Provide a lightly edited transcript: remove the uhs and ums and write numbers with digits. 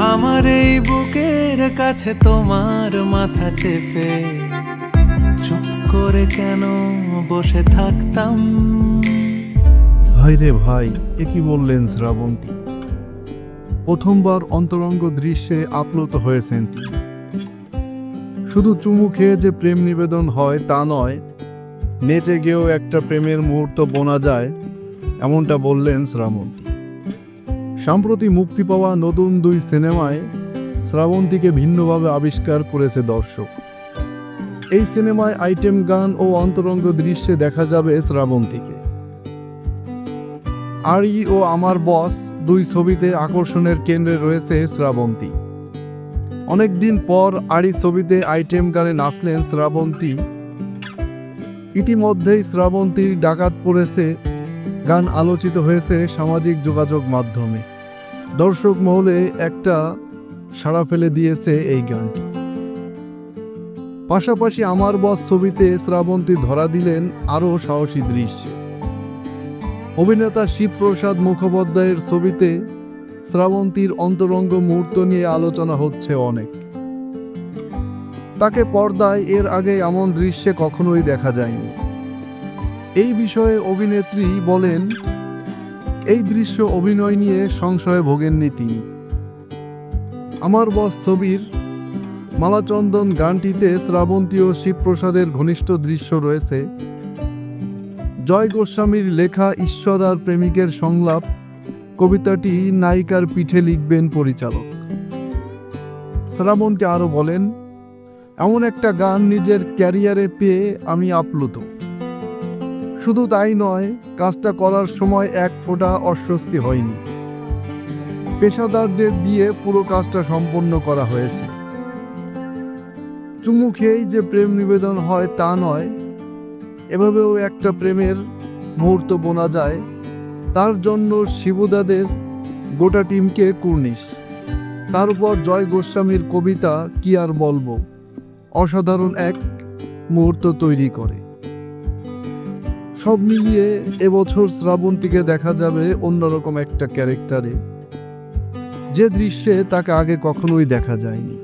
আমার এই বুকের কাছে তোমার মাথা চেপে চুপ করে কেন বসে থাকতাম। ভাই রে ভাই, এ কি বললেন শ্রাবন্তী? প্রথমবার অন্তরঙ্গ দৃশ্যে আপ্লুত হয়েছেন তিনি। শুধু চুমু খেয়ে যে প্রেম নিবেদন হয় তা নয়, নেচে গিয়েও একটা প্রেমের মুহূর্ত বোনা যায়, এমনটা বললেন শ্রাবন্তী। সম্প্রতি মুক্তি পাওয়া নতুন 2 সিনেমায় শ্রাবন্তীকে ভিন্নভাবে আবিষ্কার করেছে দর্শক। এই সিনেমায় আইটেম গান ও অন্তরঙ্গ দৃশ্যে দেখা যাবে শ্রাবন্তীকে। আরি ও আমার বস 2 ছবিতে আকর্ষণের কেন্দ্রে রয়েছে শ্রাবন্তী। অনেকদিন পর আরি ছবিতে আইটেম গানে নাচলেন শ্রাবন্তী। ইতিমধ্যেই শ্রাবন্তীর ডাকাত পড়েছে গান আলোচিত হয়েছে সামাজিক যোগাযোগ মাধ্যমে। দর্শক মহলে একটা সাড়া ফেলে দিয়েছে এই গানটি। পাশাপাশি আমার বস ছবিতে শ্রাবন্তী ধরা দিলেন আরও সাহসী দৃশ্যে। অভিনেতা শিবপ্রসাদ মুখোপাধ্যায়ের ছবিতে শ্রাবন্তীর অন্তরঙ্গ মুহূর্ত নিয়ে আলোচনা হচ্ছে অনেক। তাকে পর্দায় এর আগে এমন দৃশ্যে কখনোই দেখা যায়নি। এই বিষয়ে অভিনেত্রী বলেন, এই দৃশ্য অভিনয় নিয়ে সংশয়ে ভোগেননি তিনি। আমার বস ছবির মালাচন্দন গানটিতে শ্রাবন্তী ও শিবপ্রসাদের ঘনিষ্ঠ দৃশ্য রয়েছে। জয় গোস্বামীর লেখা ঈশ্বর আর প্রেমিকের সংলাপ কবিতাটি নায়িকার পিঠে লিখবেন পরিচালক। শ্রাবন্তী আরও বলেন, এমন একটা গান নিজের ক্যারিয়ারে পেয়ে আমি আপ্লুত। শুধু তাই নয়, কাজটা করার সময় এক ফোঁটা অস্বস্তি হয়নি। পেশাদারদের দিয়ে পুরো কাজটা সম্পন্ন করা হয়েছে। চুমু খেয়েই যে প্রেম নিবেদন হয় তা নয়, এভাবেও একটা প্রেমের মুহূর্ত বোনা যায়। তার জন্য শিবুদাদের গোটা টিমকে কুর্নিশ। তার উপর জয় গোস্বামীর কবিতা কি আর বলবো, অসাধারণ এক মুহূর্ত তৈরি করে। সব মিলিয়ে এবছর শ্রাবন্তীকে দেখা যাবে অন্যরকম একটা ক্যারেক্টারে, যে দৃশ্যে তাকে আগে কখনোই দেখা যায়নি।